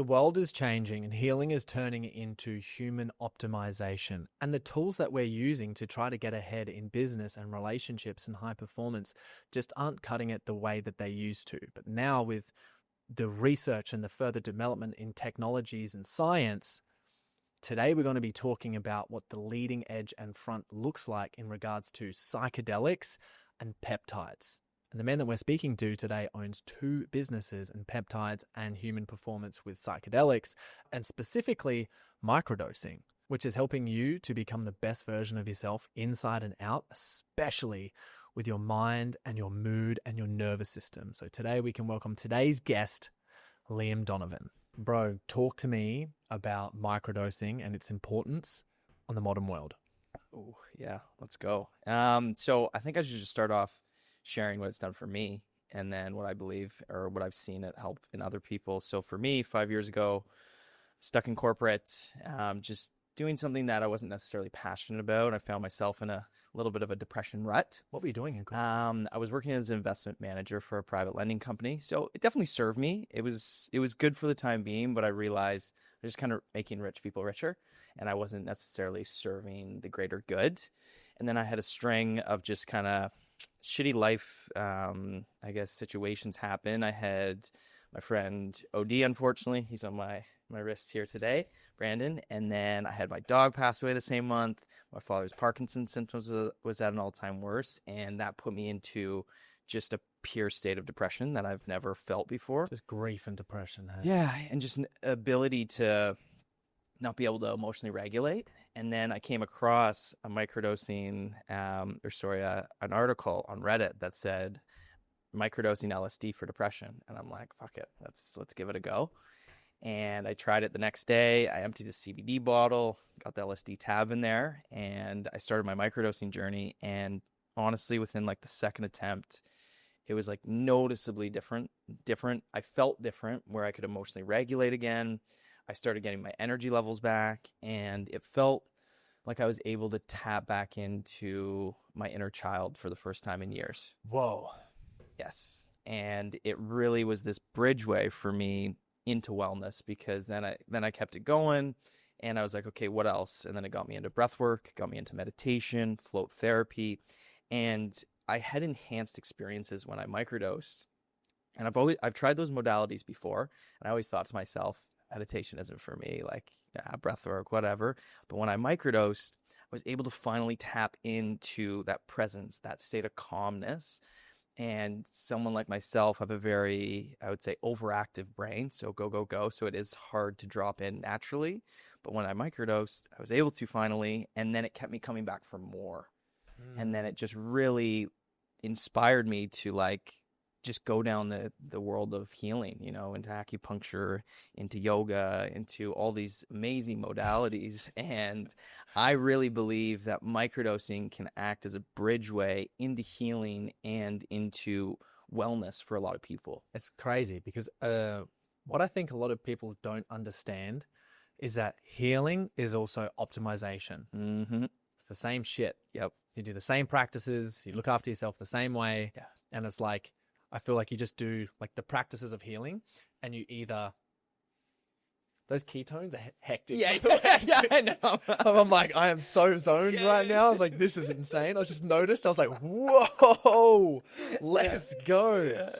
The world is changing and healing is turning into human optimization. And the tools that we're using to try to get ahead in business and relationships and high performance just aren't cutting it the way that they used to. But now with the research and the further development in technologies and science, today we're going to be talking about what the leading edge and front looks like in regards to psychedelics and peptides. And the man that we're speaking to today owns 2 businesses in peptides and human performance with psychedelics, and specifically microdosing, which is helping you to become the best version of yourself inside and out, especially with your mind and your mood and your nervous system. So today we can welcome today's guest, Liam Donovan. Bro, talk to me about microdosing and its importance on the modern world. Oh, yeah, let's go. So I think I should just start off sharing what it's done for me and then what I believe or what I've seen it help in other people. So for me, 5 years ago, stuck in corporate, just doing something that I wasn't necessarily passionate about. I found myself in a little bit of a depression rut. What were you doing in corporate? I was working as an investment manager for a private lending company. So it definitely served me. It was good for the time being, but I realized I was just kind of making rich people richer and I wasn't necessarily serving the greater good. And then I had a string of just kind of shitty life, I guess, situations happen. I had my friend OD, unfortunately. He's on my wrist here today, Brandon. And then I had my dog pass away the same month. My father's Parkinson symptoms was at an all-time worst. And that put me into just a pure state of depression that I've never felt before. Just grief and depression. Huh? Yeah, and just an ability to not be able to emotionally regulate. And then I came across a microdosing, an article on Reddit that said microdosing LSD for depression. And I'm like, fuck it, let's give it a go. And I tried it the next day. I emptied a CBD bottle, got the LSD tab in there, and I started my microdosing journey. And honestly, within like the second attempt, it was like noticeably different. I felt different where I could emotionally regulate again. I started getting my energy levels back, and it felt like I was able to tap back into my inner child for the first time in years. Whoa. Yes. And it really was this bridgeway for me into wellness, because then I kept it going, and I was like, okay, what else? And then it got me into breath work, got me into meditation, float therapy, and I had enhanced experiences when I microdosed. And I've tried those modalities before, and I always thought to myself, meditation isn't for me, like, yeah, breath work, whatever. But when I microdosed, I was able to finally tap into that presence, that state of calmness. And someone like myself have a very, I would say, overactive brain. So go. So it is hard to drop in naturally. But when I microdosed, I was able to finally, and then it kept me coming back for more. And then it just really inspired me to like just go down the world of healing, into acupuncture, into yoga, into all these amazing modalities. And I really believe that microdosing can act as a bridgeway into healing and into wellness for a lot of people. It's crazy because what I think a lot of people don't understand is that healing is also optimization. Mm-hmm. It's the same shit. Yep. You do the same practices, you look after yourself the same way. Yeah. And it's like, I feel like you just do like the practices of healing, and you either, those ketones are hectic. Yeah, I know. I'm like, I am so zoned right now. I was like, this is insane. I just noticed. I was like, whoa, let's go.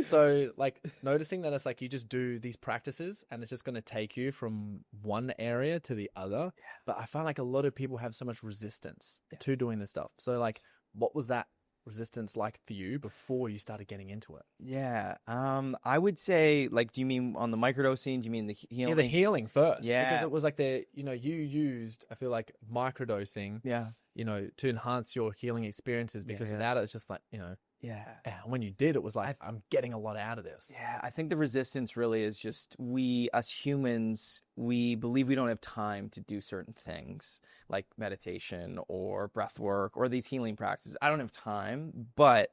So like noticing that it's like you just do these practices and it's just going to take you from one area to the other. Yeah. But I find like a lot of people have so much resistance to doing this stuff. So like, what was that resistance like for you before you started getting into it? Yeah. I would say, like, do you mean on the microdosing? Do you mean the healing? Yeah, the healing first. Yeah. Because it was like you used, I feel like microdosing, Yeah. to enhance your healing experiences, because without it, it's just like, Yeah. when you did, it was like, I'm getting a lot out of this. Yeah, I think the resistance really is just us humans, we believe we don't have time to do certain things like meditation or breath work or these healing practices. I don't have time, but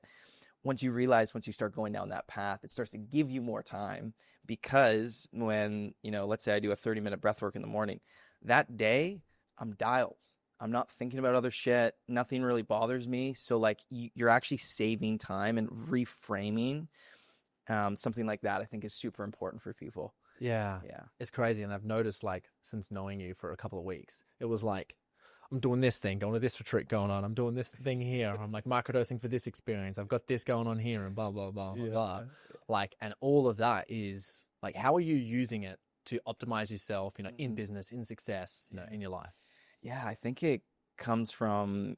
once you start going down that path, it starts to give you more time, because when, let's say I do a 30-minute breath work in the morning, that day I'm dialed. I'm not thinking about other shit. Nothing really bothers me. So like you're actually saving time and reframing Something like that I think is super important for people. Yeah. Yeah. It's crazy. And I've noticed, like, since knowing you for a couple of weeks, it was like, I'm doing this thing, going to this retreat going on. I'm doing this thing here. I'm like microdosing for this experience. I've got this going on here and blah, blah, blah, blah, blah. Like, and all of that is like, how are you using it to optimize yourself, you know, in business, in success, you know, in your life? Yeah, I think it comes from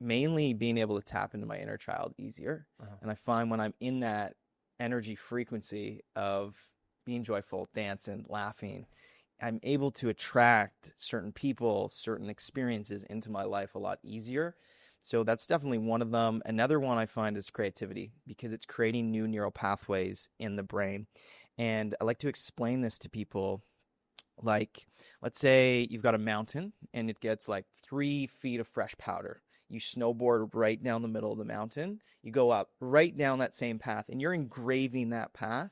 mainly being able to tap into my inner child easier. And I find when I'm in that energy frequency of being joyful, dancing, laughing, I'm able to attract certain people, certain experiences into my life a lot easier. So that's definitely one of them. Another one I find is creativity, because it's creating new neural pathways in the brain. And I like to explain this to people. Like, let's say you've got a mountain and it gets like 3 feet of fresh powder. You snowboard right down the middle of the mountain. You go up right down that same path and you're engraving that path.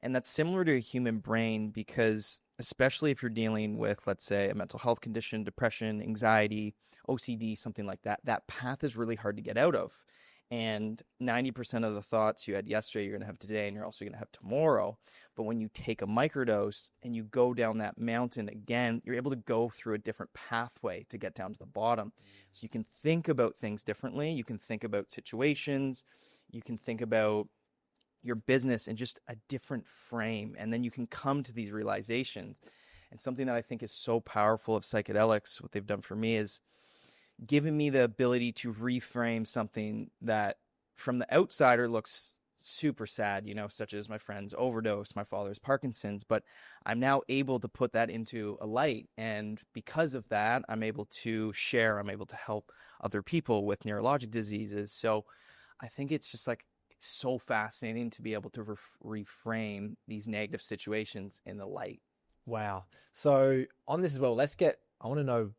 And that's similar to a human brain, because especially if you're dealing with, let's say, a mental health condition, depression, anxiety, OCD, something like that, that path is really hard to get out of. And 90% of the thoughts you had yesterday, you're going to have today, and you're also going to have tomorrow. But when you take a microdose and you go down that mountain again, you're able to go through a different pathway to get down to the bottom. So you can think about things differently. You can think about situations. You can think about your business in just a different frame. And then you can come to these realizations. And something that I think is so powerful of psychedelics, what they've done for me, is given me the ability to reframe something that from the outsider looks super sad, you know, such as my friend's overdose, my father's Parkinson's, but I'm now able to put that into a light. And because of that, I'm able to share, I'm able to help other people with neurologic diseases. So I think it's just like, it's so fascinating to be able to reframe these negative situations in the light. Wow. So on this as well, I want to know,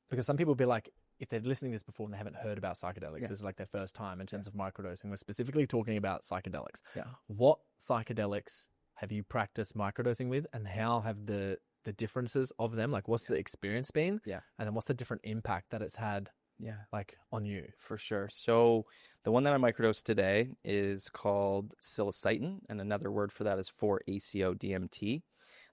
because some people will be like, if they're listening to this before and they haven't heard about psychedelics, this is like their first time in terms of microdosing. We're specifically talking about psychedelics. Yeah. What psychedelics have you practiced microdosing with, and how have the differences of them, like what's the experience been? Yeah. And then what's the different impact that it's had like on you? For sure. So the one that I microdosed today is called psilocybin, and another word for that is 4-ACO-DMT.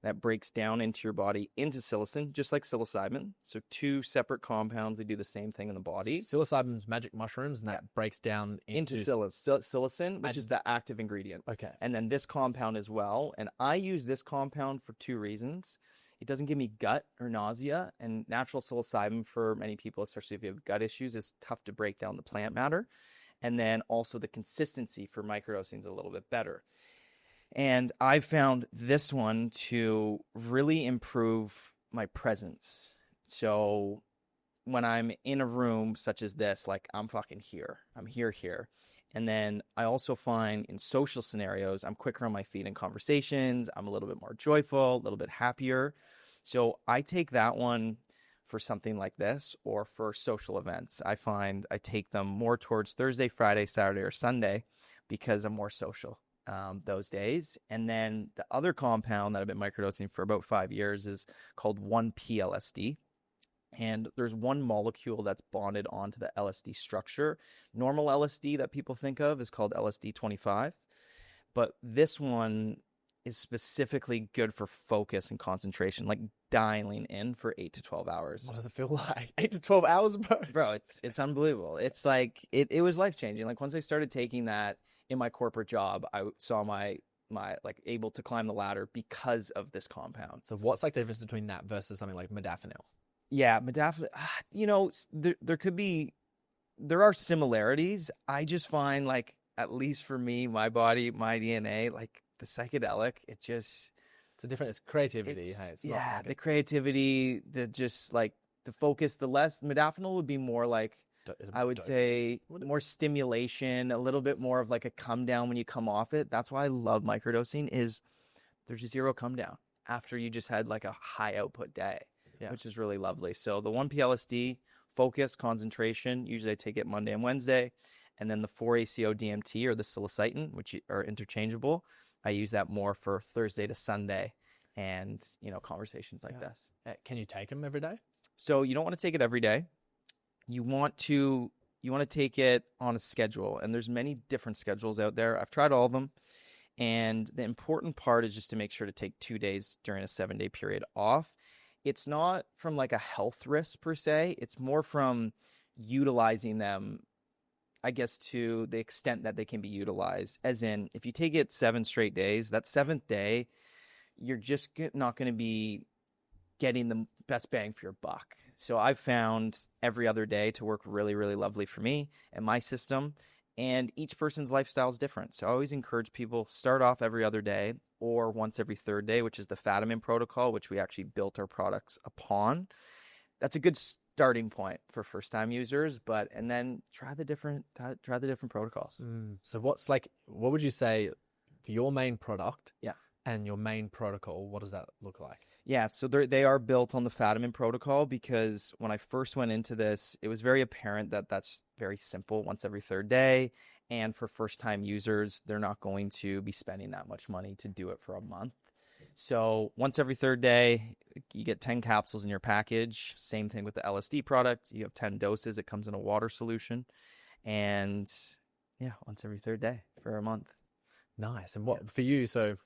That breaks down into your body into psilocin, just like psilocybin. So 2 separate compounds, they do the same thing in the body. Psilocybin's magic mushrooms, and that breaks down into psilocin, which is the active ingredient. Okay. And then this compound as well. And I use this compound for 2 reasons. It doesn't give me gut or nausea, and natural psilocybin for many people, especially if you have gut issues, is tough to break down the plant matter. And then also the consistency for microdosing is a little bit better. And I found this one to really improve my presence. So when I'm in a room such as this, like I'm fucking here. I'm here. And then I also find in social scenarios, I'm quicker on my feet in conversations. I'm a little bit more joyful, a little bit happier. So I take that one for something like this, or for social events. I find I take them more towards Thursday, Friday, Saturday, or Sunday, because I'm more social those days. And then the other compound that I've been microdosing for about 5 years is called 1-PLSD. And there's one molecule that's bonded onto the LSD structure. Normal LSD that people think of is called LSD 25. But this one is specifically good for focus and concentration, like dialing in for 8 to 12 hours. What does it feel like? 8 to 12 hours, bro? Bro, it's unbelievable. It's like, it was life-changing. Like once I started taking that in my corporate job, I saw my like able to climb the ladder because of this compound. So what's like the difference between that versus something like modafinil? Yeah, modafinil, you know, there are similarities. I just find, like, at least for me, my body, my DNA, like the psychedelic, it's creativity. It's not like the creativity, the focus, the less. Modafinil would be more like, I would say, more stimulation, a little bit more of like a come down when you come off it. That's why I love microdosing, is there's just zero come down after you just had like a high output day, which is really lovely. So the 1-PLSD, focus, concentration, usually I take it Monday and Wednesday. And then the 4-ACO-DMT, or the psilocybin, which are interchangeable, I use that more for Thursday to Sunday and, you know, conversations like this. Can you take them every day? So you don't want to take it every day. You want to take it on a schedule, and there's many different schedules out there. I've tried all of them, And the important part is just to make sure to take 2 days during a 7-day period off. It's not from like a health risk per se. It's more from utilizing them, I guess, to the extent that they can be utilized. As in, if you take it 7 straight days, that 7th day, you're just not going to be getting the best bang for your buck. So I've found every other day to work really, really lovely for me and my system. And each person's lifestyle is different. So I always encourage people start off every other day or once every 3rd day, which is the Ketamine protocol, which we actually built our products upon. That's a good starting point for first-time users, and then try the different protocols. So what would you say for your main product? Yeah. And your main protocol, what does that look like? Yeah, so they are built on the Ketamine protocol, because when I first went into this, it was very apparent that that's very simple, once every 3rd day. And for first-time users, they're not going to be spending that much money to do it for a month. So once every 3rd day, you get 10 capsules in your package. Same thing with the LSD product. You have 10 doses. It comes in a water solution. And yeah, once every 3rd day for a month. Nice. And what for you, so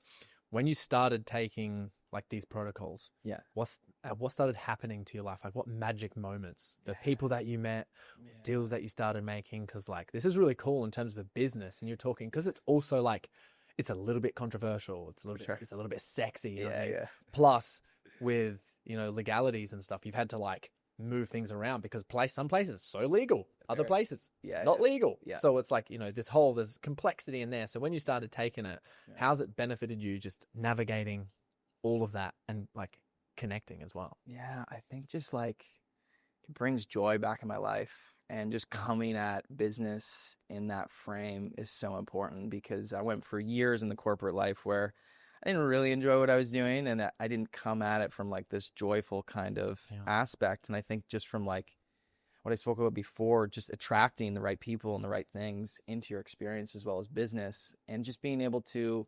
when you started taking like these protocols, what started happening to your life? Like what magic moments, the people that you met, deals that you started making? Because like this is really cool in terms of a business, and you're talking, because it's also like it's a little bit controversial, it's a little bit sexy, you know what I mean? Plus with legalities and stuff, you've had to like move things around, because some places it's so legal, other places not legal. So it's like there's complexity in there. So when you started taking it, how's it benefited you, just navigating all of that and like connecting as well? I think just like it brings joy back in my life, and just coming at business in that frame is so important, because I went for years in the corporate life where I didn't really enjoy what I was doing, and I didn't come at it from like this joyful kind of aspect. And I think just from like what I spoke about before, just attracting the right people and the right things into your experience as well as business, and just being able to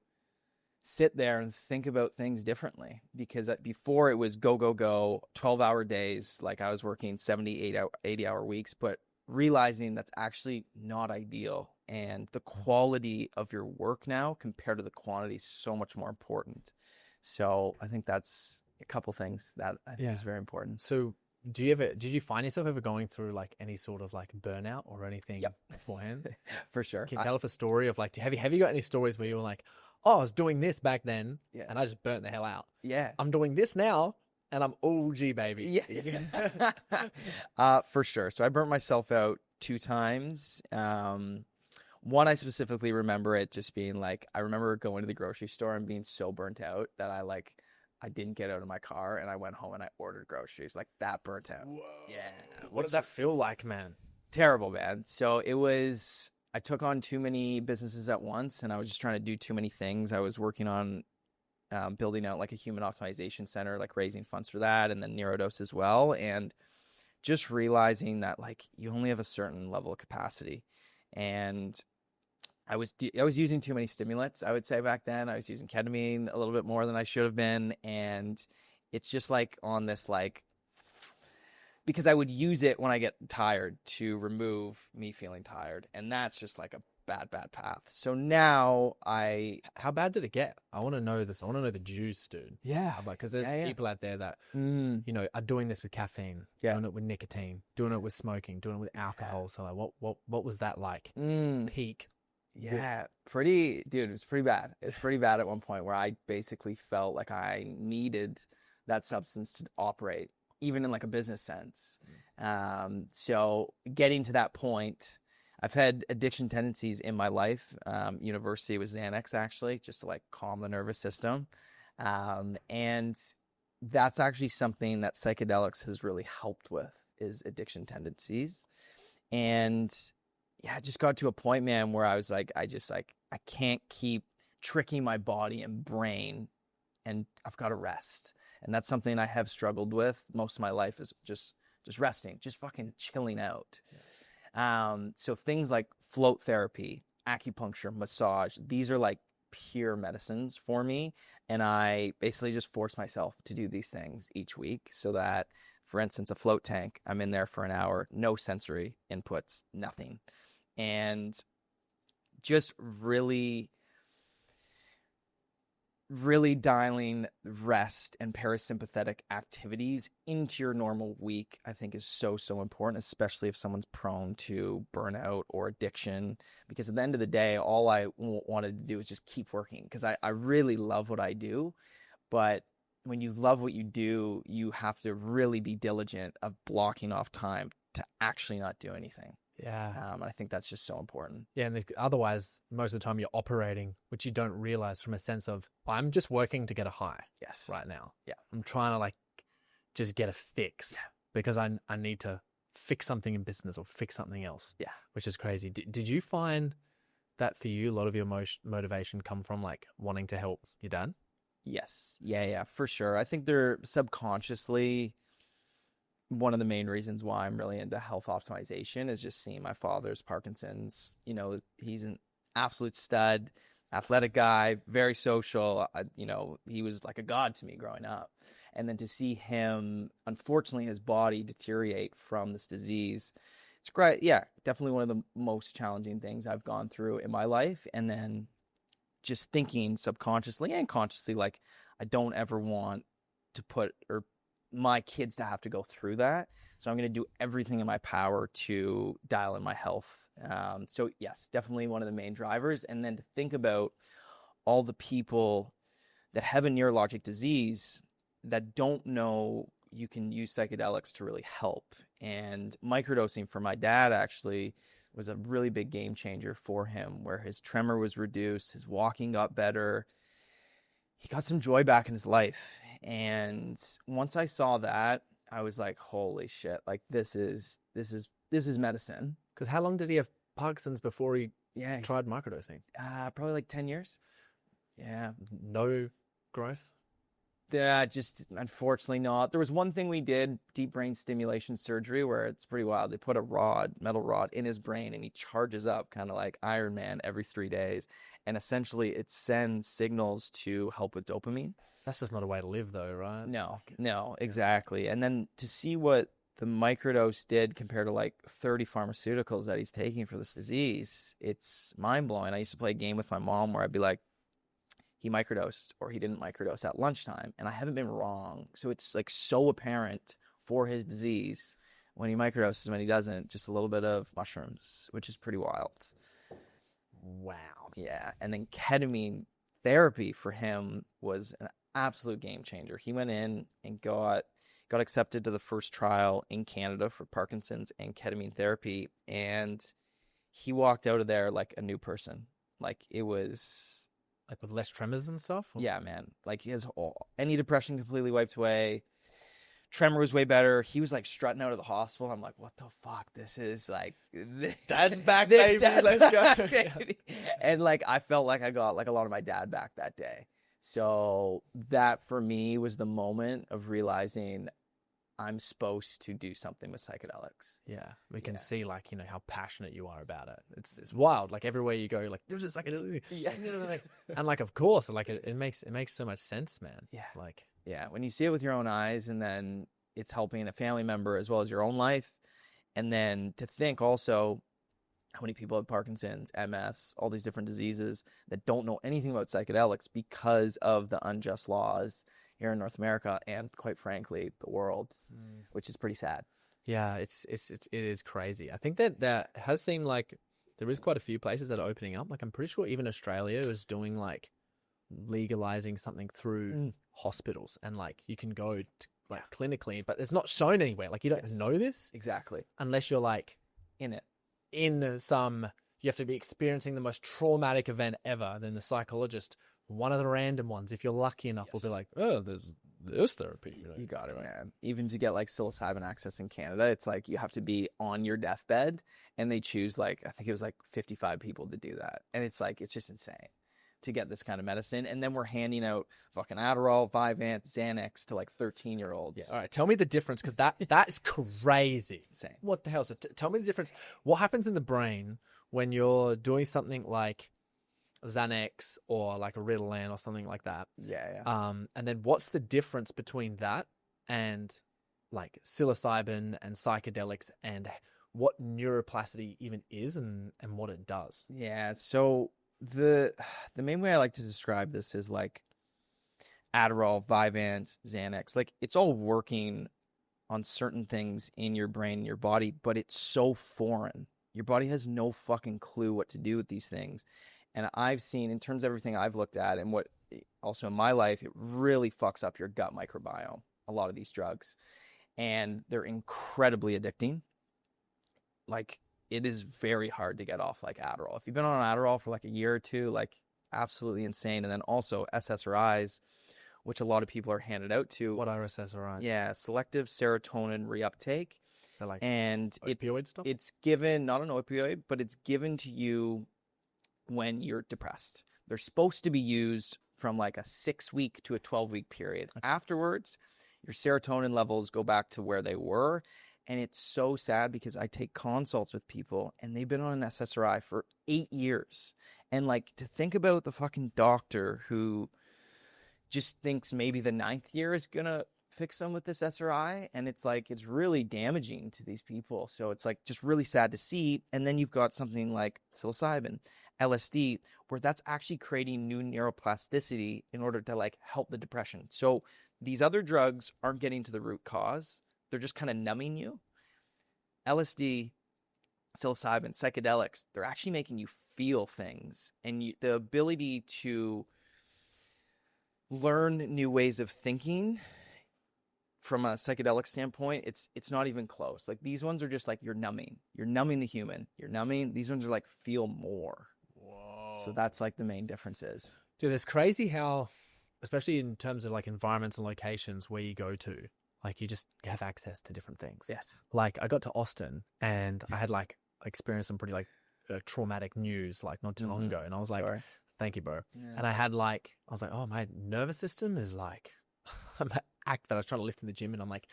sit there and think about things differently. Because before it was go, 12-hour days, like I was working 80-hour weeks, but realizing that's actually not ideal. And the quality of your work now compared to the quantity is so much more important. So I think that's a couple things that I think is very important. So did you find yourself ever going through like any sort of like burnout or anything beforehand? For sure. Can you tell us a story of like, have you got any stories where you were like, oh, I was doing this back then and I just burnt the hell out. I'm doing this now and I'm OG, baby. For sure. So I burnt myself out 2 times. One, I specifically remember it just being like, I remember going to the grocery store and being so burnt out that I didn't get out of my car, and I went home and I ordered groceries. Like, that burnt out. Whoa. Yeah. What did that feel like, man? Terrible, man. So I took on too many businesses at once, and I was just trying to do too many things. I was working on building out like a human optimization center, like raising funds for that, and then Neurodose as well. And just realizing that like you only have a certain level of capacity. And I was using too many stimulants, I would say, back then. I was using ketamine a little bit more than I should have been. And it's just like on this, like, because I would use it when I get tired to remove me feeling tired. And that's just like a bad path. So now how bad did it get? I want to know this. I want to know the juice, dude. Because there's people out there that, are doing this with caffeine, doing it with nicotine, doing it with smoking, doing it with alcohol. So like, what was that like? Peak. Yeah, it was pretty bad. It was pretty bad at one point where I basically felt like I needed that substance to operate, even in like a business sense. So getting to that point, I've had addiction tendencies in my life. University was Xanax, actually, just to like calm the nervous system. And that's actually something that psychedelics has really helped with, is addiction tendencies. And I just got to a point, man, where I was like, I can't keep tricking my body and brain, and I've got to rest. And that's something I have struggled with most of my life, is just resting, just fucking chilling out. So things like float therapy, acupuncture, massage, these are like pure medicines for me. And I basically just force myself to do these things each week, so that, for instance, a float tank, I'm in there for an hour, no sensory inputs, nothing. And just really really dialing rest and parasympathetic activities into your normal week, I think is so, so important, especially if someone's prone to burnout or addiction. Because at the end of the day, all I wanted to do is just keep working, because I really love what I do. But when you love what you do, you have to really be diligent of blocking off time to actually not do anything. Yeah. And I think that's just so important. Yeah, and otherwise, most of the time you're operating, which you don't realize, from a sense of, I'm just working to get a high Yes. right now. Yeah. I'm trying to like just get a fix because I need to fix something in business or fix something else. Yeah. Which is crazy. Did you find that for you, a lot of your motivation come from like wanting to help your dad? Yes. Yeah, for sure. I think they're subconsciously one of the main reasons why I'm really into health optimization is just seeing my father's Parkinson's. You know, he's an absolute stud, athletic guy, very social. You know, he was like a god to me growing up. And then to see him, unfortunately, his body deteriorate from this disease, it's great. Yeah, definitely one of the most challenging things I've gone through in my life. And then just thinking subconsciously and consciously, like, I don't ever want to put my kids to have to go through that. So I'm going to do everything in my power to dial in my health. So yes, definitely one of the main drivers. And then to think about all the people that have a neurologic disease that don't know you can use psychedelics to really help. And microdosing for my dad actually was a really big game changer for him, where his tremor was reduced, his walking got better. He got some joy back in his life. And once I saw that, I was like, holy shit, like this is medicine. Because how long did he have Parkinson's before he Yeah. tried microdosing? Probably like 10 years. Yeah. No growth? Just unfortunately not. There was one thing we did, deep brain stimulation surgery, where it's pretty wild. They put a metal rod in his brain, and he charges up kind of like Iron Man every 3 days. And essentially it sends signals to help with dopamine. That's just not a way to live though, right? No, exactly. And then to see what the microdose did compared to like 30 pharmaceuticals that he's taking for this disease, it's mind blowing. I used to play a game with my mom where I'd be like, he microdosed or he didn't microdose at lunchtime, and I haven't been wrong. So it's like so apparent for his disease when he microdoses, when he doesn't, just a little bit of mushrooms, which is pretty wild. Wow. Yeah. And then ketamine therapy for him was an absolute game changer. He went in and got accepted to the first trial in Canada for Parkinson's and ketamine therapy, and he walked out of there like a new person. Like it was like with less tremors and stuff? Or? Yeah, man. Like any depression completely wiped away. Tremor was way better. He was like strutting out of the hospital. I'm like, what the fuck? This is like, Dad's back, baby. Let's go. Baby. And like, I felt like I got like a lot of my dad back that day. So that for me was the moment of realizing I'm supposed to do something with psychedelics. Yeah, we can see like, you know, how passionate you are about it. It's wild. Like everywhere you go, like there's just psychedelic. Yeah. And like, of course, like it makes so much sense, man. Yeah. Like, yeah, when you see it with your own eyes, and then it's helping a family member as well as your own life. And then to think also how many people have Parkinson's, MS, all these different diseases that don't know anything about psychedelics because of the unjust laws here in North America and, quite frankly, the world, which is pretty sad. Yeah, it is crazy. I think that has seemed like there is quite a few places that are opening up. Like I'm pretty sure even Australia is doing like legalizing something through hospitals, and like you can go to, like clinically, but it's not shown anywhere. Like you don't know this Exactly. unless you're like In it. in some. You have to be experiencing the most traumatic event ever. Then the psychologist, one of the random ones, if you're lucky enough, will be like, oh, there's this therapy. You got it, man. Even to get like psilocybin access in Canada, it's like you have to be on your deathbed, and they choose like, I think it was like 55 people to do that. And it's like, it's just insane to get this kind of medicine. And then we're handing out fucking Adderall, Vyvanse, Xanax to like 13-year-olds. Yeah. All right. Tell me the difference, because that is crazy. It's insane. What the hell? So tell me the difference. What happens in the brain when you're doing something like Xanax or like a Ritalin or something like that? Yeah. And then what's the difference between that and like psilocybin and psychedelics, and what neuroplasticity even is and what it does? Yeah. So the main way I like to describe this is like Adderall, Vyvanse, Xanax, like it's all working on certain things in your brain and your body, but it's so foreign. Your body has no fucking clue what to do with these things. And I've seen, in terms of everything I've looked at and what also in my life, it really fucks up your gut microbiome, a lot of these drugs. And they're incredibly addicting. Like, it is very hard to get off, like Adderall. If you've been on Adderall for like a year or two, like absolutely insane. And then also SSRIs, which a lot of people are handed out to. What are SSRIs? Yeah, selective serotonin reuptake. So like And opioid stuff? it's given, not an opioid, but it's given to you when you're depressed. They're supposed to be used from like a 6-week to a 12-week period. Afterwards, your serotonin levels go back to where they were. And it's so sad because I take consults with people and they've been on an SSRI for 8 years. And like, to think about the fucking doctor who just thinks maybe the 9th year is going to fix them with this SRI. And it's like, it's really damaging to these people. So it's like just really sad to see. And then you've got something like psilocybin, LSD, where that's actually creating new neuroplasticity in order to like help the depression. So these other drugs aren't getting to the root cause. They're just kind of numbing you. LSD, psilocybin, psychedelics, they're actually making you feel things. And the ability to learn new ways of thinking from a psychedelic standpoint, it's not even close. Like, these ones are just like, you're numbing the human, these ones are like, feel more. Whoa. So that's like the main difference is. Dude, it's crazy how, especially in terms of like environments and locations where you go to, like you just have access to different things. Yes. Like I got to Austin and I had like experienced some pretty like traumatic news like not too long ago. And I was like, Sorry. thank you, bro. Yeah. And I was like, oh, my nervous system is like, I'm active. I was trying to lift in the gym and I'm like,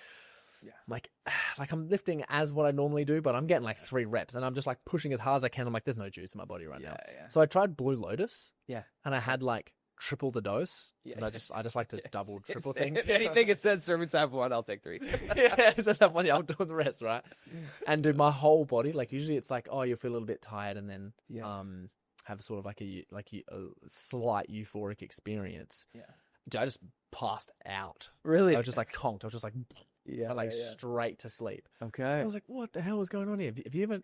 I'm lifting as what I normally do, but I'm getting like 3 reps and I'm just like pushing as hard as I can. I'm like, there's no juice in my body right now. Yeah. So I tried Blue Lotus. Yeah. And I had like triple the dose. Yeah. I just like to double, triple If things. anything, it says serving size 1, I'll take 3. Yeah, it's just that funny. I'm doing the rest, right? And dude, my whole body, like usually it's like, oh, you feel a little bit tired and then have sort of like a slight euphoric experience. Yeah. Dude, I just passed out. Really? I was just like conked. I was just like, straight to sleep. Okay. I was like, what the hell is going on here? Have you ever?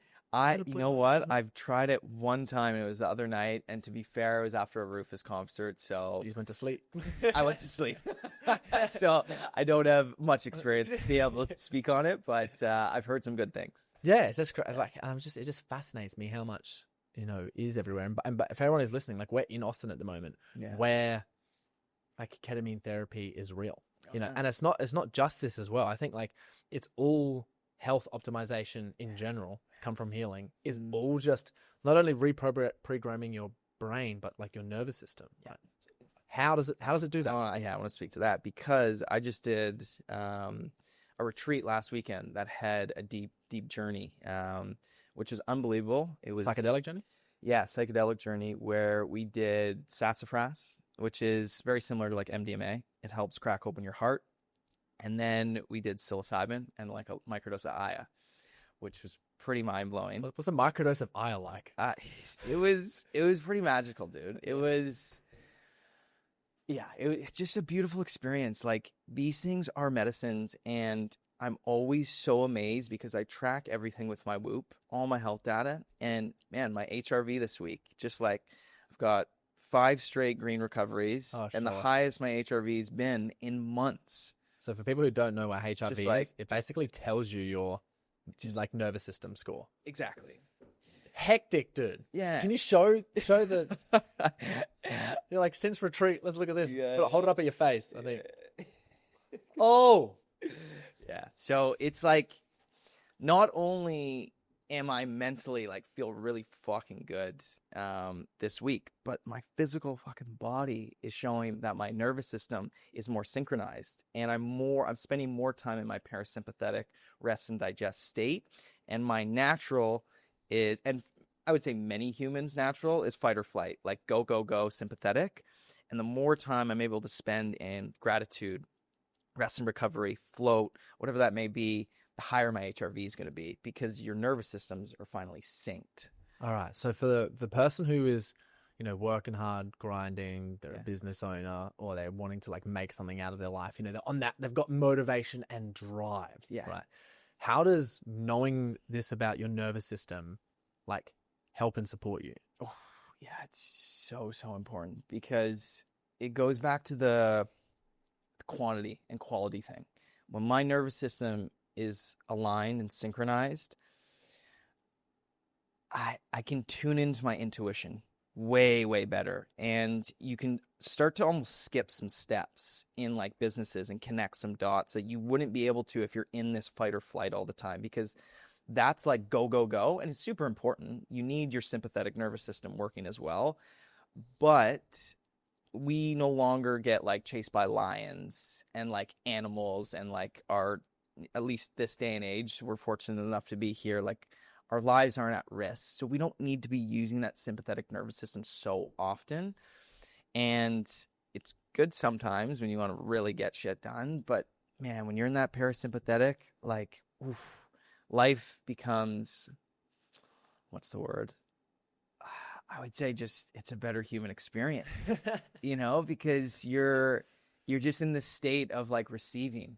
You know what? I've tried it one time and it was the other night. And to be fair, it was after a Rufus concert. So You just went to sleep. I went to sleep. So I don't have much experience to be able to speak on it, but I've heard some good things. Yeah, it's just like, it just fascinates me how much, is everywhere. But if everyone is listening, like we're in Austin at the moment where like ketamine therapy is real, and it's not just this as well. I think like it's all health optimization in general, come from healing, is all just not only reprogramming your brain, but like your nervous system. Right? How does it do that? I want to speak to that because I just did a retreat last weekend that had a deep journey, which was unbelievable. It was psychedelic journey. Yeah, psychedelic journey where we did sassafras, which is very similar to like MDMA. It helps crack open your heart. And then we did psilocybin and like a microdose of Aya, which was pretty mind blowing. What's a microdose of Aya like? It was pretty magical, dude. It was, it's just a beautiful experience. Like, these things are medicines, and I'm always so amazed because I track everything with my Whoop, all my health data, and man, my HRV this week, just like I've got 5 straight green recoveries, and the highest my HRV's been in months. So for people who don't know what HRV is, it basically tells you your like nervous system score. Exactly. Hectic, dude. Yeah. Can you show the? You're like, since retreat, let's look at this. Yeah. Hold it up at your face. I think. Oh. Yeah. So it's like, not only am I mentally like feel really fucking good this week, but my physical fucking body is showing that my nervous system is more synchronized, and I'm spending more time in my parasympathetic rest and digest state, and my natural is, and I would say many humans' natural is fight or flight, like go sympathetic. And the more time I'm able to spend in gratitude, rest and recovery, float, whatever that may be, the higher my HRV is going to be, because your nervous systems are finally synced. All right. So for the person who is, working hard, grinding, they're Yeah. a business owner, or they're wanting to like make something out of their life, they're on that, they've got motivation and drive, Yeah. right? How does knowing this about your nervous system like help and support you? Oh, yeah, it's so important because it goes back to the quantity and quality thing. When my nervous system is aligned and synchronized, I can tune into my intuition way better, and you can start to almost skip some steps in like businesses and connect some dots that you wouldn't be able to if you're in this fight or flight all the time, because that's like go, and it's super important. You need your sympathetic nervous system working as well, but we no longer get like chased by lions and like animals, and like at least this day and age, we're fortunate enough to be here, like our lives aren't at risk. So we don't need to be using that sympathetic nervous system so often. And it's good sometimes when you want to really get shit done. But man, when you're in that parasympathetic, like, oof, life becomes, what's the word? I would say just, it's a better human experience, because you're just in this state of like receiving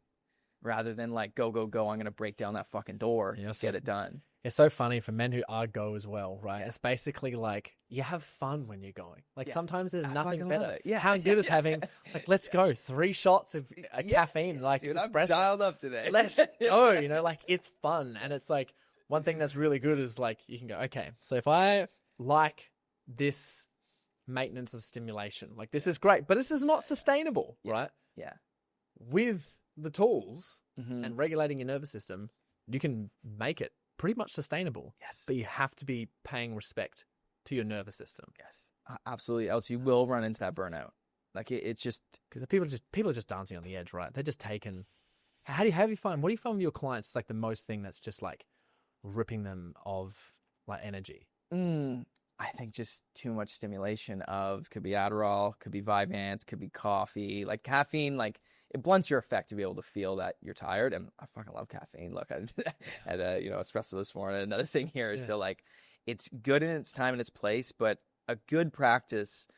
rather than like, go. I'm going to break down that fucking door, get it done. It's so funny for men who are go as well, right? Yeah. It's basically like you have fun when you're going. Like sometimes there's nothing better. Yeah. How good is having like, let's go 3 shots of caffeine, like dude, espresso. I'm dialed up today. Let's go, like it's fun. And it's like one thing that's really good is like you can go, okay, so if I like this maintenance of stimulation, like this is great, but this is not sustainable, right? Yeah. With the tools and regulating your nervous system, you can make it pretty much sustainable. Yes. But you have to be paying respect to your nervous system. Yes. Absolutely. Else you will run into that burnout. Like it's just because people are just dancing on the edge, right? They're just taking. How do you find? What do you find with your clients? It's like the most thing that's just like ripping them of like energy. I think just too much stimulation of, could be Adderall, could be Vyvanse, could be coffee, like caffeine, like it blunts your effect to be able to feel that you're tired. And I fucking love caffeine. Look, I had a, espresso this morning. Another thing here is so like, it's good in its time and its place, but a good practice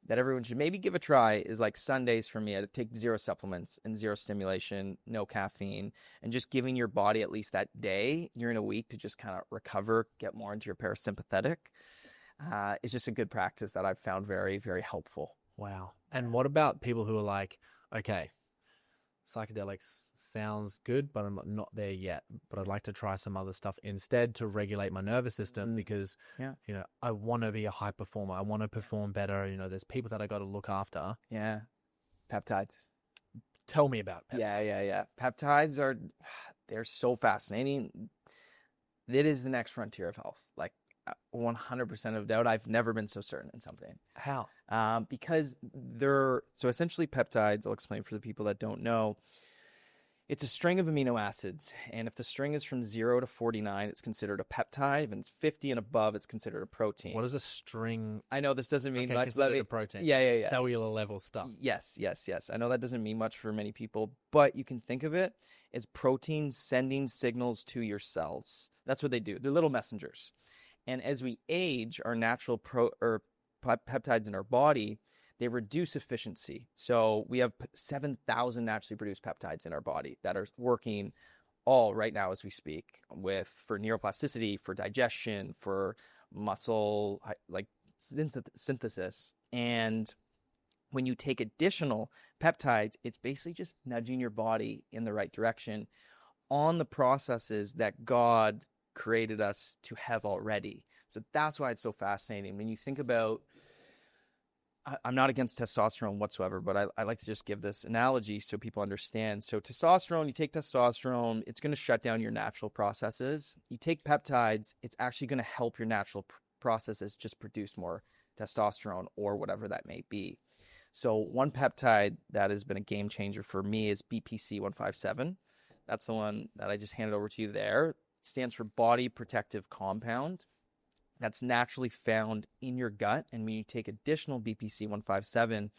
that everyone should maybe give a try is like Sundays for me. I take 0 supplements and 0 stimulation, no caffeine, and just giving your body at least that day during a week to just kind of recover, get more into your parasympathetic. It's just a good practice that I've found very, very helpful. Wow. And what about people who are like, okay, psychedelics sounds good, but I'm not there yet. But I'd like to try some other stuff instead to regulate my nervous system because, I want to be a high performer. I want to perform better. There's people that I got to look after. Yeah. Peptides. Tell me about peptides. Yeah. Peptides they're so fascinating. It is the next frontier of health. Like 100% of doubt. I've never been so certain in something. How? Because so essentially peptides, I'll explain for the people that don't know, it's a string of amino acids. And if the string is from 0 to 49, it's considered a peptide. If it's 50 and above, it's considered a protein. What is a string? I know this doesn't mean much. Considered a protein. Yeah. Cellular level stuff. Yes. I know that doesn't mean much for many people, but you can think of it as proteins sending signals to your cells. That's what they do. They're little messengers. And as we age, our natural peptides in our body, they reduce efficiency. So we have 7,000 naturally produced peptides in our body that are working all right now as we speak, for neuroplasticity, for digestion, for muscle like synthesis. And when you take additional peptides, it's basically just nudging your body in the right direction on the processes that God created us to have already. So that's why it's so fascinating. When you think about, I'm not against testosterone whatsoever, but I like to just give this analogy so people understand. So testosterone, you take testosterone, it's going to shut down your natural processes. You take peptides, it's actually going to help your natural processes just produce more testosterone or whatever that may be. So one peptide that has been a game changer for me is BPC 157. That's the one that I just handed over to you there. It stands for Body Protective Compound. That's naturally found in your gut. And when you take additional BPC 157,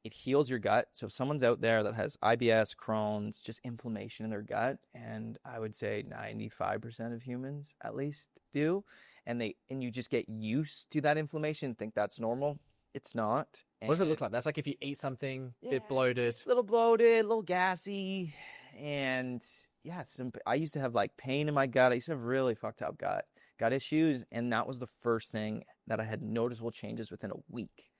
it heals your gut. So if someone's out there that has IBS, Crohn's, just inflammation in their gut, and I would say 95% of humans at least do, and you just get used to that inflammation and think that's normal. It's not. What does it look like? That's like if you eat something a bit bloated. Just a little bloated, a little gassy. And yeah, I used to have like pain in my gut. I used to have really fucked up gut issues. And that was the first thing that I had noticeable changes within a week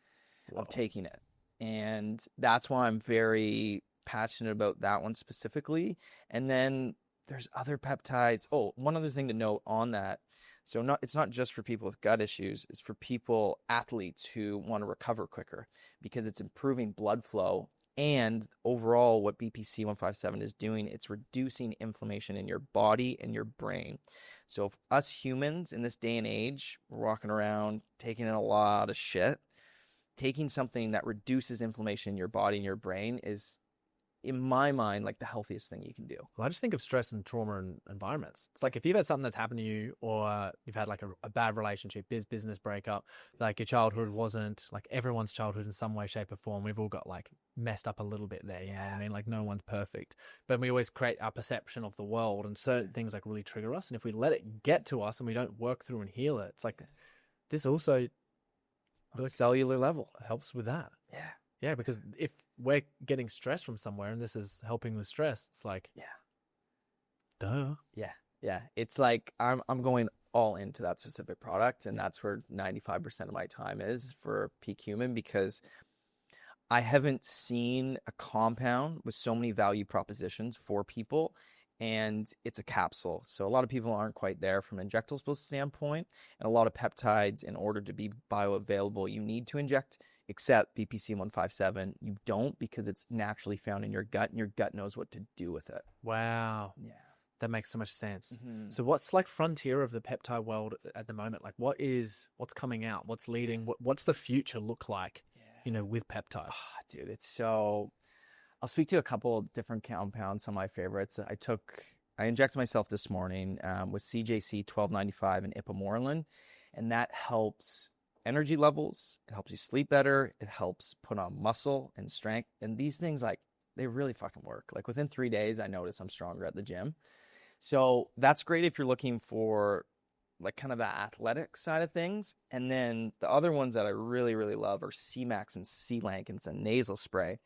of taking it. And that's why I'm very passionate about that one specifically. And then there's other peptides. Oh, one other thing to note on that. So it's not just for people with gut issues. It's for athletes who want to recover quicker, because it's improving blood flow. And overall, what BPC 157 is doing, it's reducing inflammation in your body and your brain. So if us humans in this day and age, we're walking around taking in a lot of shit, taking something that reduces inflammation in your body and your brain is, in my mind, like the healthiest thing you can do. Well, I just think of stress and trauma and environments. It's like if you've had something that's happened to you, or you've had like a bad relationship, business breakup, like your childhood wasn't like everyone's childhood in some way, shape or form. We've all got like messed up a little bit there. You know what I mean? Like no one's perfect, but we always create our perception of the world, and certain things like really trigger us. And if we let it get to us and we don't work through and heal it, it's like this also on a cellular level helps with that. Yeah. Yeah, because if we're getting stress from somewhere and this is helping with stress, it's like, duh. Yeah. It's like I'm going all into that specific product, and that's where 95% of my time is for Peak Human, because I haven't seen a compound with so many value propositions for people, and it's a capsule. So a lot of people aren't quite there from an injectable standpoint, and a lot of peptides, in order to be bioavailable, you need to inject. Except BPC 157, you don't, because it's naturally found in your gut, and your gut knows what to do with it. Wow. Yeah. That makes so much sense. Mm-hmm. So what's like frontier of the peptide world at the moment? Like what's coming out? What's leading? What's the future look like, with peptides? Oh, dude, it's so... I'll speak to a couple of different compounds, some of my favorites. I injected myself this morning with CJC 1295 and ipamorelin, and that helps energy levels. It helps you sleep better. It helps put on muscle and strength. And these things, like, they really fucking work. Like within 3 days, I notice I'm stronger at the gym. So that's great if you're looking for like kind of the athletic side of things. And then the other ones that I really, really love are C-Max and C-Lank, and it's a nasal spray.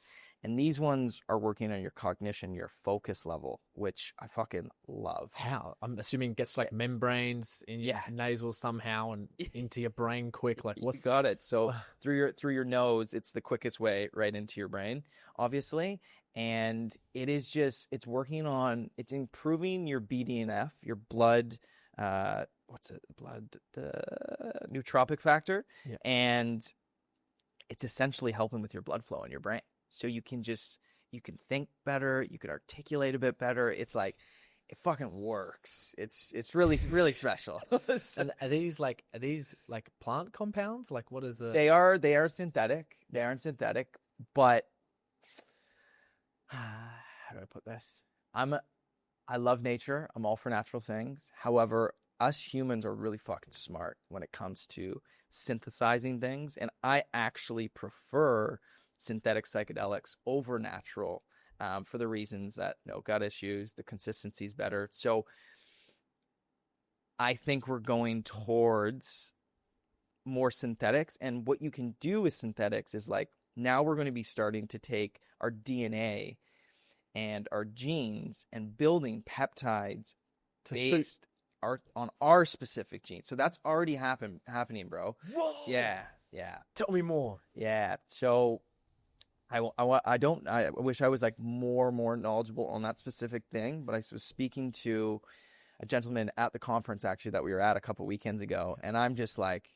And these ones are working on your cognition, your focus level, which I fucking love. How? I'm assuming it gets like membranes in your nasal somehow and into your brain quick. Like what's... You got it. So through your nose, it's the quickest way right into your brain, obviously. And it's improving your BDNF, your blood, nootropic factor. Yeah. And it's essentially helping with your blood flow in your brain. So you can think better, you can articulate a bit better. It's like, it fucking works. It's really, really special. And are these like plant compounds? Like what is it? They are synthetic. They aren't synthetic, but how do I put this? I love nature. I'm all for natural things. However, us humans are really fucking smart when it comes to synthesizing things. And I actually prefer synthetic psychedelics over natural for the reasons that no gut issues, the consistency is better. So I think we're going towards more synthetics. And what you can do with synthetics is like, now we're going to be starting to take our DNA and our genes and building peptides based on our specific genes. So that's already happening, bro. Whoa! Yeah. Tell me more. Yeah. So I wish I was like more knowledgeable on that specific thing, but I was speaking to a gentleman at the conference actually that we were at a couple weekends ago, and I'm just like,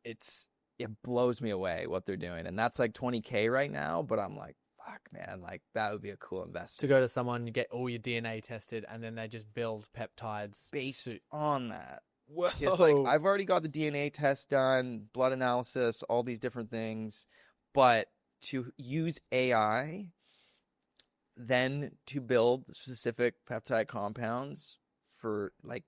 it blows me away what they're doing, and that's like $20K right now, but I'm like, fuck, man, like that would be a cool investment. To go to someone, you get all your DNA tested, and then they just build peptides based on that. Whoa. It's like, I've already got the DNA test done, blood analysis, all these different things, but to use AI then to build specific peptide compounds for like,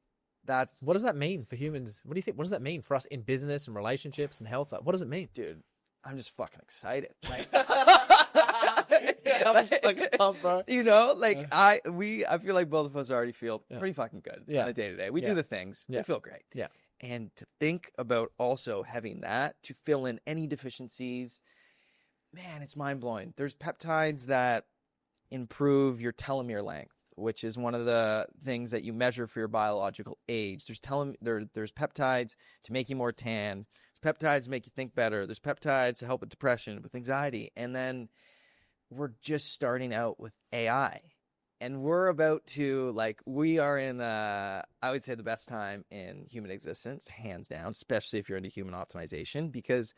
that's... What does that mean for humans? What do you think? What does that mean for us in business and relationships and health? What does it mean? Dude, I'm just fucking excited. Like, I'm just fucking pumped, bro. You know, like I feel like both of us already feel pretty fucking good on a day to day. We do the things. We feel great. Yeah. And to think about also having that to fill in any deficiencies, man, it's mind blowing. There's peptides that improve your telomere length, which is one of the things that you measure for your biological age. There's peptides to make you more tan. There's peptides to make you think better. There's peptides to help with depression, with anxiety. And then we're just starting out with AI. And we're about to, like, we are in, I would say, the best time in human existence, hands down, especially if you're into human optimization. Because,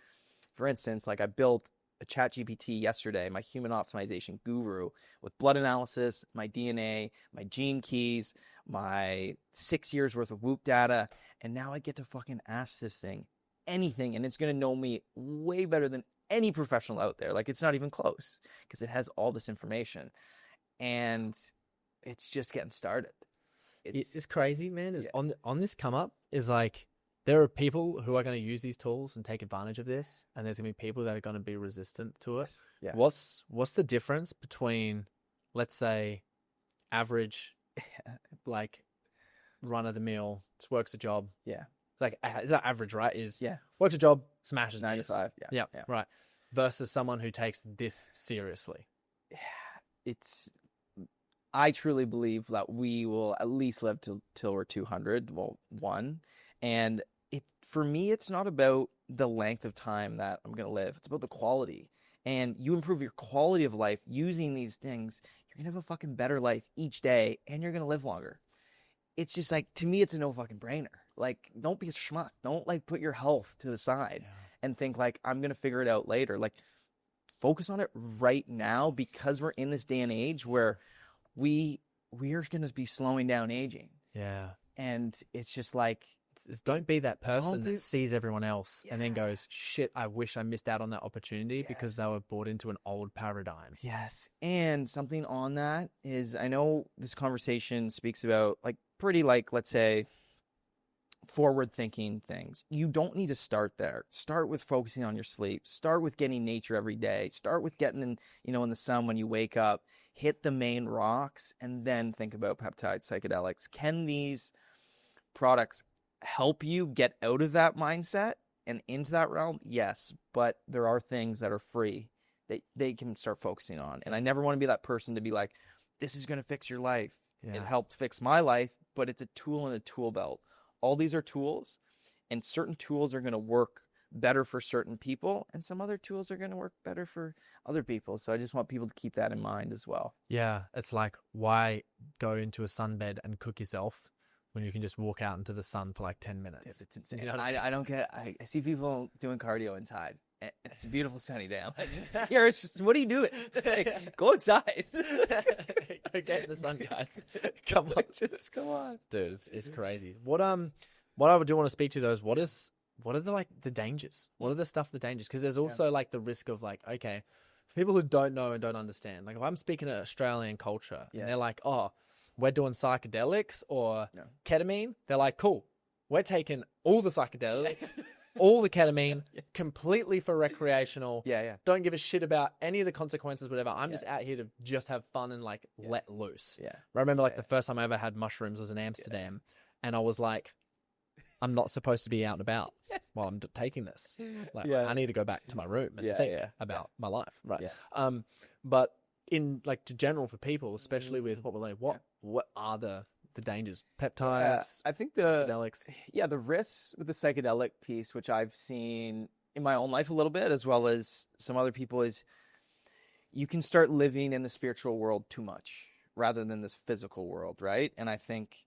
for instance, like I built a ChatGPT yesterday, my human optimization guru, with blood analysis, my DNA, my gene keys, my 6 years worth of Whoop data. And now I get to fucking ask this thing anything. And it's going to know me way better than any professional out there. Like, it's not even close because it has all this information. And it's just getting started. It's crazy, man. Is on this come up is like, there are people who are going to use these tools and take advantage of this, and there's going to be people that are going to be resistant to it. Yeah. What's the difference between, let's say, average, like, run of the mill, just works a job? Yeah. Like, is that average, right? Works a job, smashes 9 to 5. Yeah. Right. Versus someone who takes this seriously. Yeah. I truly believe that we will at least live till we're 200. Well, one. And for me, it's not about the length of time that I'm going to live. It's about the quality. And you improve your quality of life using these things, you're going to have a fucking better life each day, and you're going to live longer. It's just like, to me, it's a no fucking brainer. Like, don't be a schmuck. Don't, like, put your health to the side and think, like, I'm going to figure it out later. Like, focus on it right now, because we're in this day and age where we're going to be slowing down aging. Yeah. And it's just like, don't be that person that sees everyone else and then goes, shit, I wish I missed out on that opportunity because they were bought into an old paradigm. Yes. And something on that is, I know this conversation speaks about, like, pretty, like, let's say, forward thinking things. You don't need to start there. Start with focusing on your sleep. Start with getting nature every day. Start with getting in the sun when you wake up. Hit the main rocks, and then think about peptides, psychedelics. Can these products help you get out of that mindset and into that realm? Yes, but there are things that are free that they can start focusing on. And I never want to be that person to be like, this is going to fix your life. Yeah. It helped fix my life, but it's a tool in a tool belt. All these are tools, and certain tools are going to work better for certain people, and some other tools are going to work better for other people. So I just want people to keep that in mind as well. Yeah, it's like, why go into a sunbed and cook yourself when you can just walk out into the sun for like 10 minutes? Yeah, it's insane. You know I don't get. I see people doing cardio inside. It's a beautiful sunny day. I'm like, here, it's just, what are you doing? Like, go outside. Go get in the sun, guys. Come on, just come on, dude. It's crazy. What I do want to speak to though is what are the dangers? What are the dangers? Because there's also like the risk of, like, okay, for people who don't know and don't understand, like if I'm speaking to Australian culture and they're like, oh, we're doing psychedelics or ketamine, they're like, cool, we're taking all the psychedelics, all the ketamine, completely for recreational. Don't give a shit about any of the consequences, whatever. I'm just out here to just have fun and like let loose. I remember like the first time I ever had mushrooms was in Amsterdam, and I was like, I'm not supposed to be out and about while I'm taking this. Like, I need to go back to my room and think about my life, right? But in like to general for people, especially with what we're learning, what are the dangers? Peptides, I think psychedelics. The risks with the psychedelic piece, which I've seen in my own life a little bit, as well as some other people, is you can start living in the spiritual world too much rather than this physical world, right? And I think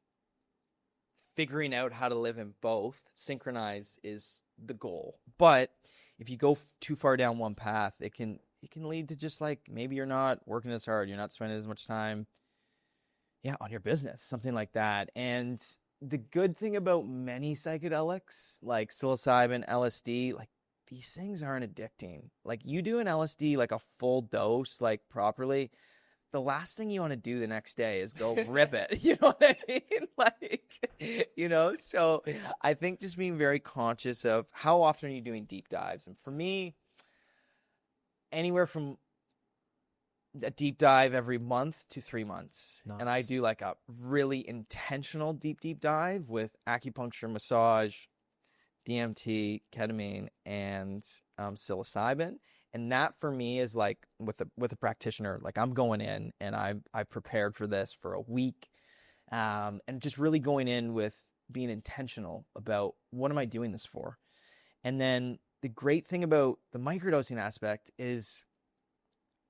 figuring out how to live in both, synchronize, is the goal. But if you go too far down one path, it can lead to just like, maybe you're not working as hard, you're not spending as much time on your business, something like that. And the good thing about many psychedelics, like psilocybin, LSD, like these things aren't addicting. Like you do an LSD, like a full dose, like properly, the last thing you want to do the next day is go rip it. You know what I mean? Like, so I think just being very conscious of how often are you doing deep dives. And for me, anywhere from a deep dive every month to 3 months. Nice. And I do like a really intentional deep dive with acupuncture, massage, DMT, ketamine, and psilocybin. And that for me is like with a practitioner, like I'm going in and I've prepared for this for a week, and just really going in with being intentional about what am I doing this for. And then the great thing about the microdosing aspect is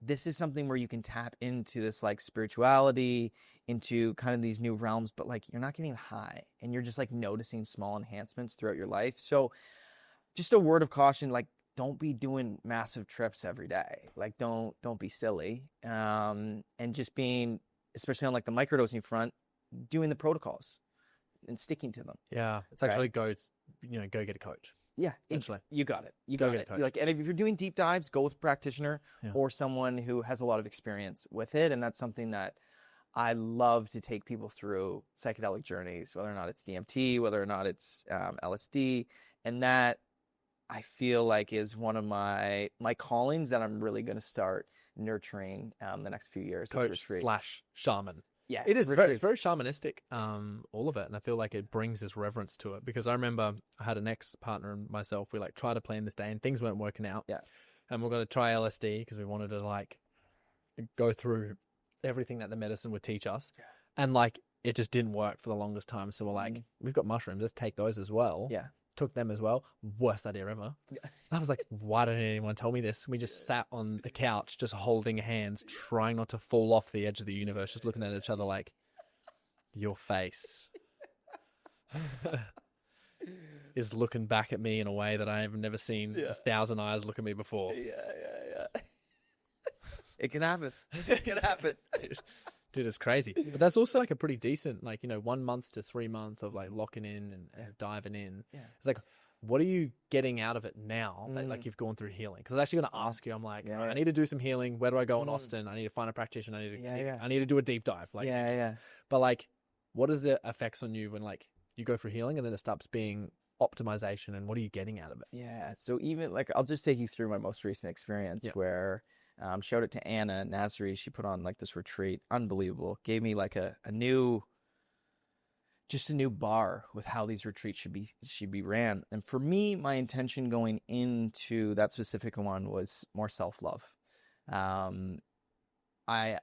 this is something where you can tap into this like spirituality, into kind of these new realms, but like you're not getting high and you're just like noticing small enhancements throughout your life. So just a word of caution, like don't be doing massive trips every day. Like don't be silly. And just being, especially on like the microdosing front, doing the protocols and sticking to them. Yeah. It's actually go get a coach. Yeah, essentially. You got it. You Go got get it. a coach. Like, and if you're doing deep dives, go with a practitioner Yeah. or someone who has a lot of experience with it. And that's something that I love to take people through psychedelic journeys, whether or not it's DMT, whether or not it's LSD. And that I feel like is one of my callings that I'm really going to start nurturing the next few years. Coach / shaman. Yeah, It is it's very shamanistic, all of it. And I feel like it brings this reverence to it, because I remember I had an ex-partner and myself, we like tried to plan this day and things weren't working out. Yeah. And we're going to try LSD because we wanted to like go through everything that the medicine would teach us. Yeah. And like, it just didn't work for the longest time. So we're like, we've got mushrooms, let's take those as well. Yeah. Took them as well. Worst idea ever. Yeah. I was like, why didn't anyone tell me this? We just sat on the couch, just holding hands, trying not to fall off the edge of the universe, just looking at each other like, your face is looking back at me in a way that I have never seen 1,000 eyes look at me before. Yeah. It can happen. It can happen. Dude, it's crazy. But that's also like a pretty decent, like, 1 month to 3 months of like locking in and diving in. Yeah. It's like, what are you getting out of it now that like you've gone through healing? Because I was actually going to ask you, I'm like, Yeah, "All right, yeah. I need to do some healing. Where do I go in Austin? I need to find a practitioner. I need to do a deep dive. Like, Yeah. But like, what is the effects on you when like you go through healing and then it stops being optimization, and what are you getting out of it? Yeah. So even like, I'll just take you through my most recent experience where showed it to Anna Nasri. She put on like this retreat. Unbelievable. Gave me like a new bar with how these retreats should be ran. And for me, my intention going into that specific one was more self-love. I'm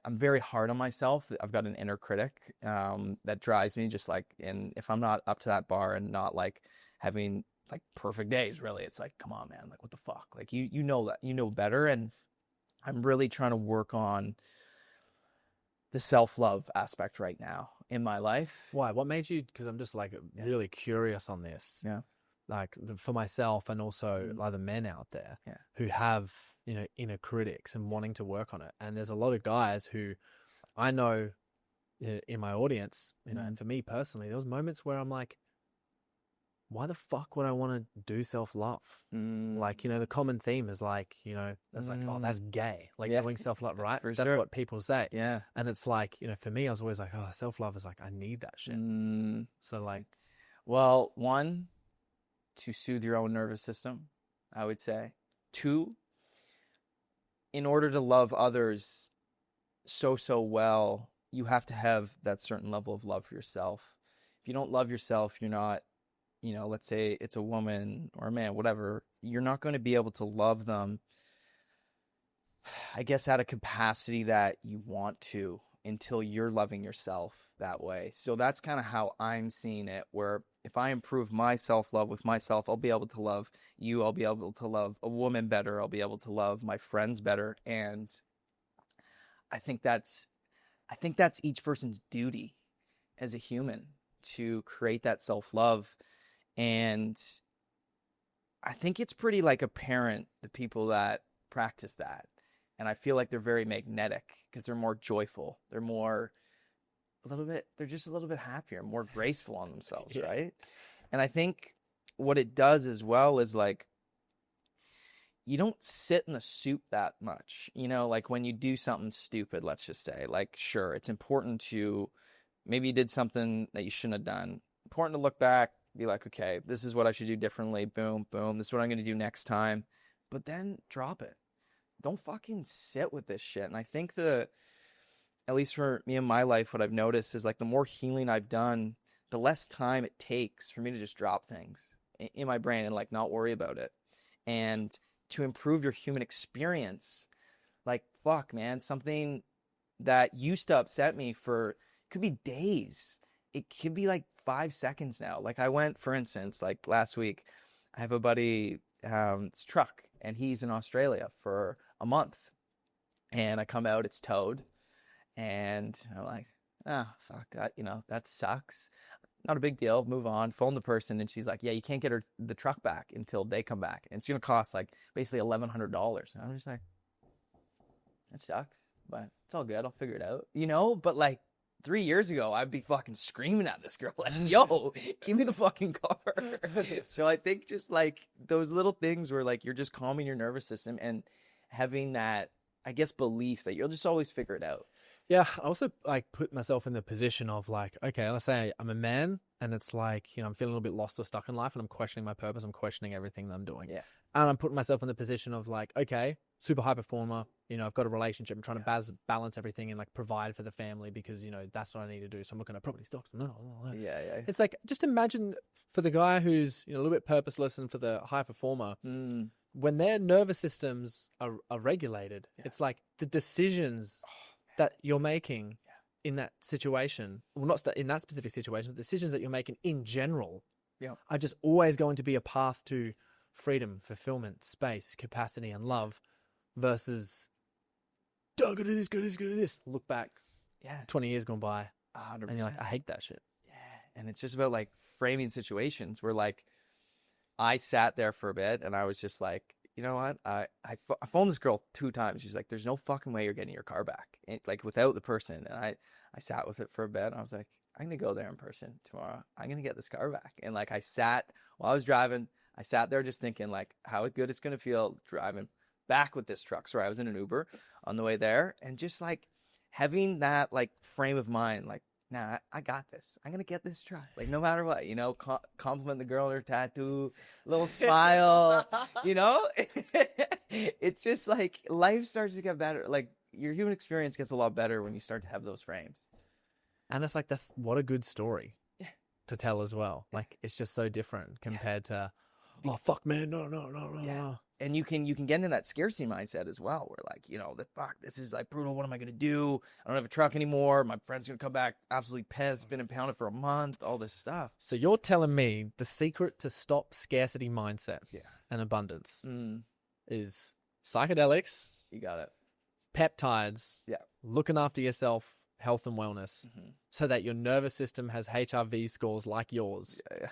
very hard on myself. I've got an inner critic that drives me, just like, and if I'm not up to that bar and not like having like perfect days, really, it's like, come on, man, like what the fuck? Like you know that, you know better. And I'm really trying to work on the self-love aspect right now in my life. Why? What made you? Because I'm just like really curious on this. Yeah. Like for myself and also other men out there who have, inner critics and wanting to work on it. And there's a lot of guys who I know in my audience, and for me personally, there was moments where I'm like, why the fuck would I want to do self-love? Like, the common theme is like, that's like, oh, that's gay. Like doing self-love, right? That's what people say. Yeah. And it's like, for me, I was always like, oh, self-love is like, I need that shit. So like, well, 1, to soothe your own nervous system, I would say. 2, in order to love others so well, you have to have that certain level of love for yourself. If you don't love yourself, you're not, let's say it's a woman or a man, whatever, you're not going to be able to love them, I guess, at a capacity that you want to until you're loving yourself that way. So that's kind of how I'm seeing it, where if I improve my self-love with myself, I'll be able to love you. I'll be able to love a woman better. I'll be able to love my friends better. And I think that's each person's duty as a human to create that self-love. And I think it's pretty like apparent, the people that practice that. And I feel like they're very magnetic because they're more joyful. They're just a little bit happier, more graceful on themselves, right? And I think what it does as well is like, you don't sit in the soup that much. Like when you do something stupid, let's just say, like, sure, it's important to, maybe you did something that you shouldn't have done. Important to look back, be like, okay, this is what I should do differently. Boom, boom. This is what I'm going to do next time. But then drop it. don't fucking sit with this shit. And I think at least for me in my life, what I've noticed is like the more healing I've done, the less time it takes for me to just drop things in my brain and like not worry about it. And to improve your human experience, like, fuck, man, something that used to upset me for, could be days. It could be like 5 seconds now. Like I went, for instance, like last week, I have a buddy, it's a truck, and he's in Australia for a month. And I come out, it's towed. And I'm like, fuck that, that sucks. Not a big deal. Move on. Phone the person, and she's like, "Yeah, you can't get the truck back until they come back, and it's gonna cost like basically $1,100." And I'm just like, that sucks, but it's all good. I'll figure it out, But like 3 years ago, I'd be fucking screaming at this girl, like, "Yo, give me the fucking car." So I think just like those little things where like you're just calming your nervous system and having that, I guess, belief that you'll just always figure it out. Yeah, I also like put myself in the position of like, okay, let's say I'm a man and it's like, I'm feeling a little bit lost or stuck in life and I'm questioning my purpose. I'm questioning everything that I'm doing. Yeah. And I'm putting myself in the position of like, okay, super high performer, I've got a relationship. I'm trying to balance everything and like provide for the family because, that's what I need to do. So I'm looking at property stocks. Yeah. It's like, just imagine for the guy who's a little bit purposeless and for the high performer, when their nervous systems are regulated, it's like the decisions that you're making in that situation, well, not in that specific situation, but the decisions that you're making in general are just always going to be a path to freedom, fulfillment, space, capacity, and love versus, go do this, go do this, go do this. Look back, 20 years gone by, 100%. and you're like, I hate that shit. Yeah, and it's just about like framing situations where like I sat there for a bit and I was just like, you know what? I phoned this girl 2 times. She's like, "There's no fucking way you're getting your car back, like without the person." And I sat with it for a bit. And I was like, I'm gonna go there in person tomorrow. I'm gonna get this car back. And like I sat while I was driving. I sat there just thinking like how good it's gonna feel driving back with this truck. Sorry, I was in an Uber on the way there, and just like having that like frame of mind, like, nah, I got this. I'm gonna get this truck. Like no matter what, compliment the girl on her tattoo, little smile, It's just like life starts to get better. Like your human experience gets a lot better when you start to have those frames. And it's like, that's what a good story to tell as well. Like it's just so different compared to, oh fuck man, no. And you can get into that scarcity mindset as well, where like, fuck, this is like brutal. What am I gonna do? I don't have a truck anymore. My friend's gonna come back absolutely pissed, been impounded for a month, all this stuff. So you're telling me the secret to stop scarcity mindset and abundance is psychedelics. You got it. Peptides. Yeah. Looking after yourself, health and wellness, so that your nervous system has HRV scores like yours. Yeah.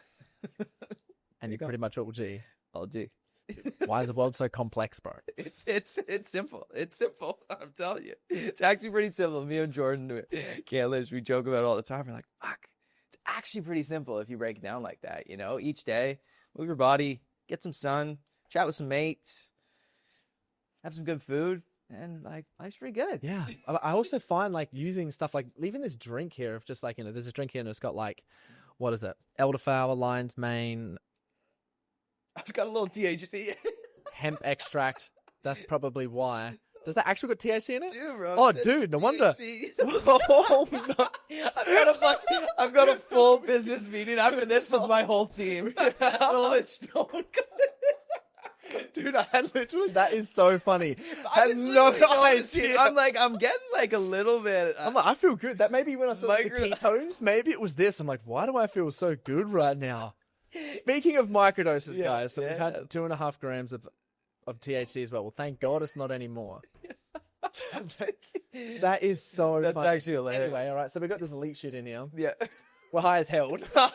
And you're pretty much all G. All G. Why is the world so complex, bro? It's simple. It's simple. I'm telling you. It's actually pretty simple. Me and Jordan, Kalish, we joke about it all the time. We're like, fuck, it's actually pretty simple if you break it down like that. Each day, move your body, get some sun, chat with some mates, have some good food, and like life's pretty good. Yeah. I also find like using stuff like leaving this drink here of just like, there's a drink here and it's got like, what is it? Elderflower, lion's mane. It's got a little THC. Hemp extract. That's probably why. Does that actually got THC in it? Dude, bro. Oh, dude, no wonder. Oh, no. I've got a full business meeting after this with my whole team. Dude, that is so funny. I had no idea. I'm getting like a little bit. I feel good. That maybe when I saw the ketones, maybe it was this. I'm like, why do I feel so good right now? Speaking of microdoses, guys, so we've had 2.5 grams of THC as well. Well, thank God it's not anymore. That is so That's funny. actually hilarious. Anyway, all right, so we got this elite shit in here. Yeah. We're high as hell. I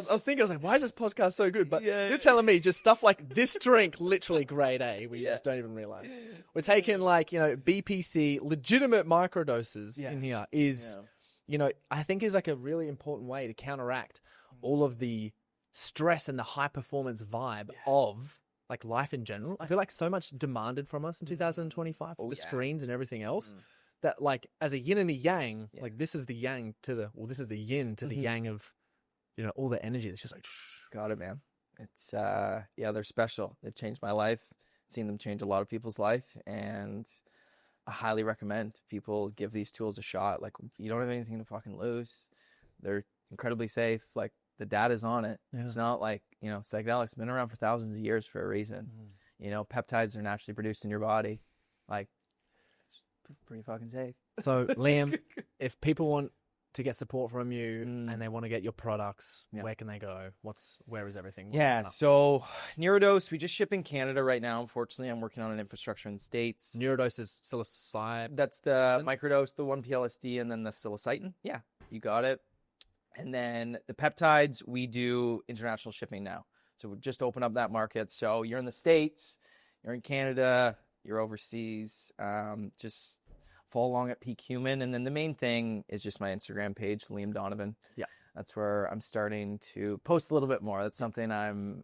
was thinking, why is this podcast so good? But you're telling me just stuff like this drink, literally grade A, we just don't even realize. We're taking like, BPC, legitimate microdoses in here is, I think is like a really important way to counteract all of the stress and the high performance vibe of like life in general. I feel like so much demanded from us in 2025 with the screens and everything else. That like as a yin and a yang, like this is the yang to the, this is the yin to the yang of, all the energy that's just like, got it, man. It's yeah, they're special. They've changed my life, seen them change a lot of people's life, and I highly recommend people give these tools a shot. Like, you don't have anything to fucking lose. They're incredibly safe. Like, the data's on it. Yeah. It's not like, you know, psychedelics have been around for thousands of years for a reason. You know, peptides are naturally produced in your body. Like, it's pretty fucking safe. So, Liam, if people want to get support from you Mm. and they want to get your products, Yeah. where can they go? Where is everything? What's Yeah, going up? so Neurodose, we just ship in Canada right now. Unfortunately, I'm working on an infrastructure in the States. Neurodose is psilocybin. That's the microdose, the 1-PLSD, and then the psilocybin. Yeah, you got it. And then the peptides, we do international shipping now. So we just open up that market. So you're in the States, you're in Canada, you're overseas. Just follow along at Peak Human. And then the main thing is just my Instagram page, Liam Donovan. Yeah. That's where I'm starting to post a little bit more. That's something I'm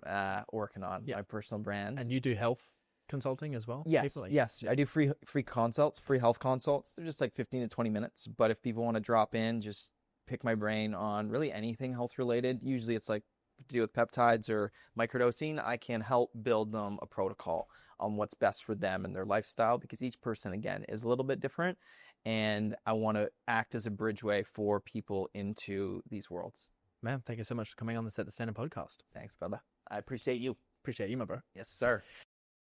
working on, Yeah. my personal brand. And you do health consulting as well? Yes, People? yes. I do free consults, free health consults. They're just like 15 to 20 minutes. But if people want to drop in, just pick my brain on really anything health related. Usually it's like to do with peptides or microdosing. I can help build them a protocol on what's best for them and their lifestyle, because each person, again, is a little bit different. And I want to act as a bridgeway for people into these worlds. Man, thank you so much for coming on the Set the Standard podcast. Thanks, brother. I appreciate you. Appreciate you, my bro. Yes, sir.